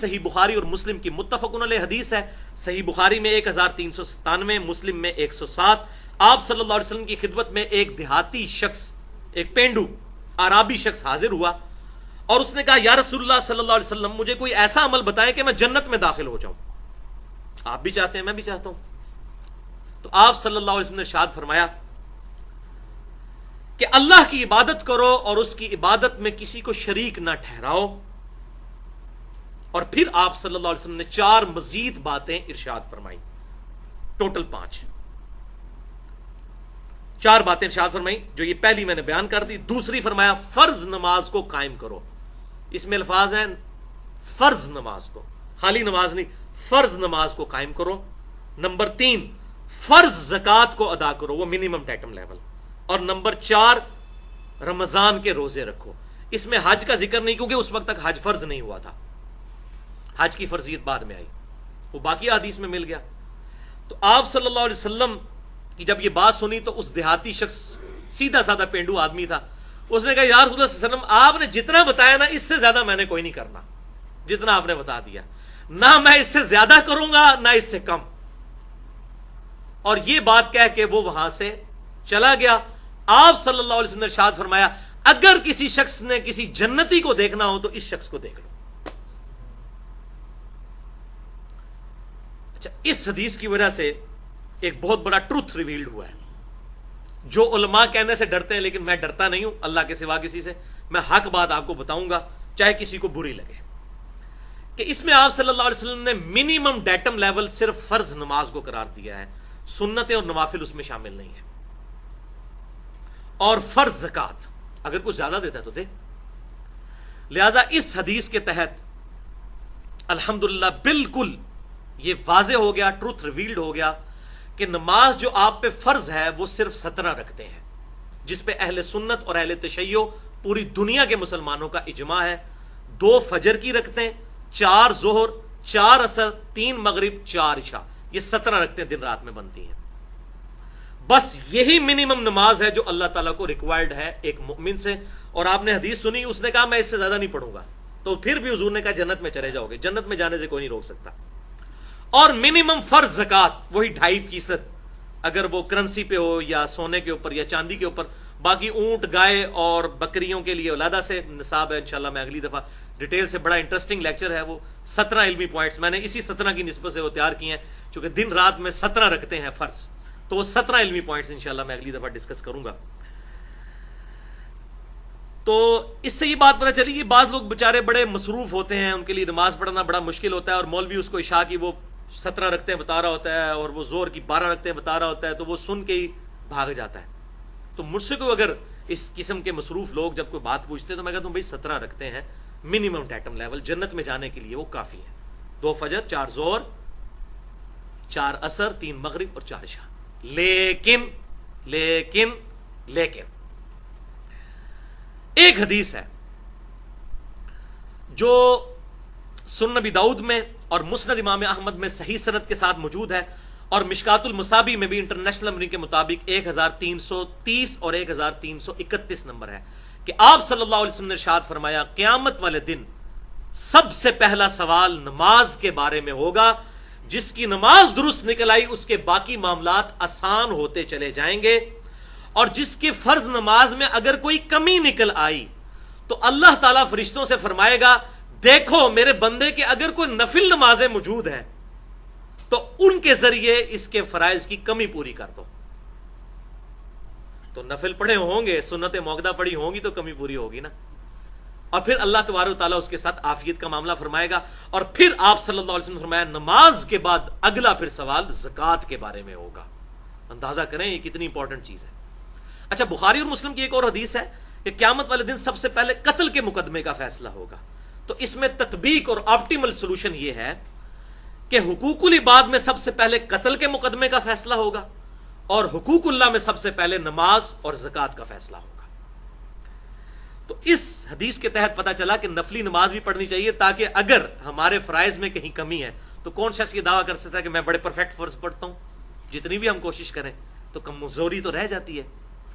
صحیح بخاری اور مسلم کی متفقن علیہ حدیث ہے. صحیح بخاری میں 1397، مسلم میں 107. آپ صلی اللہ علیہ وسلم کی خدمت میں ایک دیہاتی شخص، ایک پینڈو عرابی شخص حاضر ہوا اور اس نے کہا یا رسول اللہ صلی اللہ علیہ وسلم، مجھے کوئی ایسا عمل بتائیں کہ میں جنت میں داخل ہو جاؤں. آپ بھی چاہتے ہیں، میں بھی چاہتا ہوں. تو آپ صلی اللہ علیہ وسلم نے ارشاد فرمایا کہ اللہ کی عبادت کرو اور اس کی عبادت میں کسی کو شریک نہ ٹھہراؤ. اور پھر آپ صلی اللہ علیہ وسلم نے 4 مزید باتیں ارشاد فرمائی، ٹوٹل 5 4 باتیں ارشاد فرمائی. جو یہ پہلی میں نے بیان کر دی. دوسری فرمایا فرض نماز کو قائم کرو. اس میں الفاظ ہیں فرض نماز کو، خالی نماز نہیں، فرض نماز کو قائم کرو. نمبر 3 فرض زکوٰۃ کو ادا کرو، وہ منیمم ڈیٹم لیول. اور نمبر 4 رمضان کے روزے رکھو. اس میں حج کا ذکر نہیں، کیونکہ اس وقت تک حج فرض نہیں ہوا تھا، حج کی فرضیت بعد میں آئی، وہ باقی حدیث میں مل گیا. تو آپ صلی اللہ علیہ وسلم کی جب یہ بات سنی تو اس دیہاتی شخص، سیدھا سادہ پینڈو آدمی تھا، اس نے کہا یا رسول اللہ صلی اللہ علیہ وسلم، آپ نے جتنا بتایا نا اس سے زیادہ میں نے کوئی نہیں کرنا، جتنا آپ نے بتا دیا، نہ میں اس سے زیادہ کروں گا نہ اس سے کم. اور یہ بات کہہ کے وہ وہاں سے چلا گیا. آپ صلی اللہ علیہ وسلم نے ارشاد فرمایا اگر کسی شخص نے کسی جنتی کو دیکھنا ہو تو اس شخص کو دیکھ لو. اچھا، اس حدیث کی وجہ سے ایک بہت بڑا ٹروتھ ریویلڈ ہوا ہے، جو علماء کہنے سے ڈرتے ہیں، لیکن میں ڈرتا نہیں ہوں اللہ کے سوا کسی سے. میں حق بات آپ کو بتاؤں گا چاہے کسی کو بری لگے، کہ اس میں آپ صلی اللہ علیہ وسلم نے منیمم ڈیٹم لیول صرف فرض نماز کو قرار دیا ہے، سنتیں اور نوافل اس میں شامل نہیں ہیں. اور فرض زکوٰۃ اگر کچھ زیادہ دیتا ہے تو دے. لہذا اس حدیث کے تحت الحمدللہ بالکل یہ واضح ہو گیا، ٹروتھ ریویلڈ ہو گیا کہ نماز جو آپ پہ فرض ہے وہ صرف 17 رکھتے ہیں، جس پہ اہل سنت اور اہل تشیع پوری دنیا کے مسلمانوں کا اجماع ہے. 2 فجر کی رکھتے ہیں، 4 ظہر، 4 عصر، 3 مغرب، 4 عشاء، یہ 17 رکھتے ہیں، دن رات میں بنتی ہیں. بس یہی منیمم نماز ہے جو اللہ تعالیٰ کو ریکوائرڈ ہے ایک مومن سے. اور آپ نے حدیث سنی، اس نے کہا میں اس سے زیادہ نہیں پڑھوں گا، تو پھر بھی حضور نے کہا جنت میں چلے جاؤ گے، جنت میں جانے سے کوئی نہیں روک سکتا. اور منیمم فرض زکوٰۃ وہی 2.5%، اگر وہ کرنسی پہ ہو یا سونے کے اوپر یا چاندی کے اوپر. باقی اونٹ، گائے اور بکریوں کے لیے علیحدہ سے نصاب ہے. انشاءاللہ میں اگلی دفعہ ڈیٹیل سے، بڑا انٹرسٹنگ لیکچر ہے وہ، 17 علمی پوائنٹس میں نے اسی 17 کی نسبت سے وہ تیار کیے ہیں، چونکہ دن رات میں 17 رکھتے ہیں فرض، تو وہ 17 علمی پوائنٹس انشاءاللہ میں اگلی دفعہ ڈسکس کروں گا. تو اس سے یہ بات پتہ چلی کہ بعض لوگ بےچارے بڑے مصروف ہوتے ہیں، ان کے لیے نماز پڑھنا بڑا مشکل ہوتا ہے، اور مولوی اس کو عشاء کی وہ 17 رکھتے ہیں بتا رہا ہوتا ہے اور وہ زور کی 12 رکھتے ہیں بتا رہا ہوتا ہے، تو وہ سن کے ہی بھاگ جاتا ہے. تو مجھ سے کوئی اگر اس قسم کے مصروف لوگ جب کوئی بات پوچھتے ہیں تو میں کہتا ہوں بھائی 17 رکھتے ہیں منیمم ڈیٹم لیول، جنت میں جانے کے لیے وہ کافی ہے. 2 فجر، 4 ظہر، 4 عصر، 3 مغرب اور 4 عشاء. لیکن ایک حدیث ہے جو سنن نبی داؤد میں اور مسند امام احمد میں صحیح سند کے ساتھ موجود ہے، اور مشکات المصابیح میں بھی انٹرنیشنل نمبرنگ کے مطابق 1330 اور 1331 نمبر ہے، کہ آپ صلی اللہ علیہ وسلم نے ارشاد فرمایا قیامت والے دن سب سے پہلا سوال نماز کے بارے میں ہوگا. جس کی نماز درست نکل آئی اس کے باقی معاملات آسان ہوتے چلے جائیں گے، اور جس کی فرض نماز میں اگر کوئی کمی نکل آئی تو اللہ تعالیٰ فرشتوں سے فرمائے گا دیکھو میرے بندے کے اگر کوئی نفل نمازیں موجود ہیں تو ان کے ذریعے اس کے فرائض کی کمی پوری کر دو. تو نفل پڑھے ہوں گے، سنت موقدہ پڑھی ہوں گی تو کمی پوری ہوگی نا. اور پھر اللہ تبارک و تعالیٰ اس کے ساتھ عافیت کا معاملہ فرمائے گا. اور پھر آپ صلی اللہ علیہ وسلم نے فرمایا نماز کے بعد اگلا پھر سوال زکوٰۃ کے بارے میں ہوگا. اندازہ کریں یہ کتنی امپورٹنٹ چیز ہے. اچھا، بخاری اور مسلم کی ایک اور حدیث ہے کہ قیامت والے دن سب سے پہلے قتل کے مقدمے کا فیصلہ ہوگا. تو اس میں تطبیق اور آپٹیمل سولوشن یہ ہے کہ حقوق العباد میں سب سے پہلے قتل کے مقدمے کا فیصلہ ہوگا، اور حقوق اللہ میں سب سے پہلے نماز اور زکوٰۃ کا فیصلہ ہوگا. تو اس حدیث کے تحت پتا چلا کہ نفلی نماز بھی پڑھنی چاہیے، تاکہ اگر ہمارے فرائض میں کہیں کمی ہے تو کون شخص یہ دعویٰ کر سکتا ہے کہ میں بڑے پرفیکٹ فرض پڑھتا ہوں. جتنی بھی ہم کوشش کریں تو کمزوری تو رہ جاتی ہے،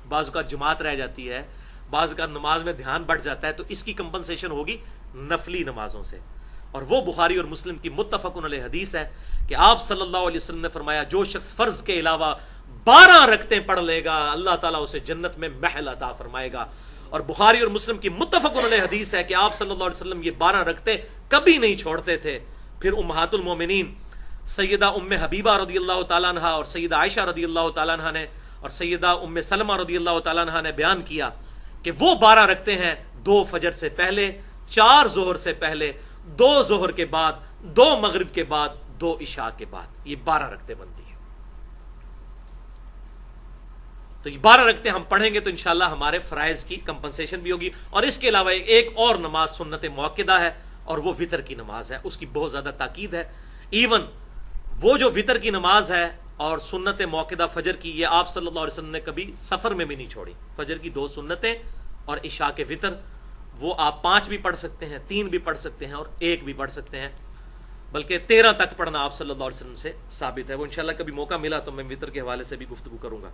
بعض اوقات جماعت رہ جاتی ہے، بعض اوقات نماز میں دھیان بڑھ جاتا ہے، تو اس کی کمپنسیشن ہوگی نفلی نمازوں سے. اور وہ بخاری اور مسلم کی متفقن علیہ حدیث ہے کہ آپ صلی اللہ علیہ وسلم نے فرمایا جو شخص فرض کے علاوہ 12 رکعتیں پڑھ لے گا اللہ تعالیٰ اسے جنت میں محل عطا فرمائے گا. اور بخاری اور مسلم کی متفقن علیہ حدیث ہے کہ آپ صلی اللہ علیہ وسلم یہ 12 رکعتیں کبھی نہیں چھوڑتے تھے. پھر امہات المومنین سیدہ ام حبیبہ رضی اللہ تعالیٰ عنہ اور سیدہ عائشہ رضی اللہ تعالیٰ عنہ نے اور سیدہ ام سلمہ رضی اللہ تعالیٰ عنہ نے بیان کیا کہ وہ 12 رکعتیں ہیں 2 فجر سے پہلے، 4 ظہر سے پہلے، 2 ظہر کے بعد، 2 مغرب کے بعد، 2 عشاء کے بعد، یہ 12 رکعتیں بنتی ہیں. تو یہ 12 رکعتیں ہم پڑھیں گے تو انشاءاللہ ہمارے فرائض کی کمپنسیشن بھی ہوگی. اور اس کے علاوہ ایک اور نماز سنت موقدہ ہے اور وہ وتر کی نماز ہے، اس کی بہت زیادہ تاکید ہے. ایون وہ جو وتر کی نماز ہے اور سنت موقدہ فجر کی، یہ آپ صلی اللہ علیہ وسلم نے کبھی سفر میں بھی نہیں چھوڑی. فجر کی 2 سنتیں اور عشاء کے وتر، وہ آپ 5 بھی پڑھ سکتے ہیں، 3 بھی پڑھ سکتے ہیں اور 1 بھی پڑھ سکتے ہیں، بلکہ 13 تک پڑھنا آپ صلی اللہ علیہ وسلم سے ثابت ہے. وہ انشاءاللہ کبھی موقع ملا تو میں وتر کے حوالے سے بھی گفتگو کروں گا.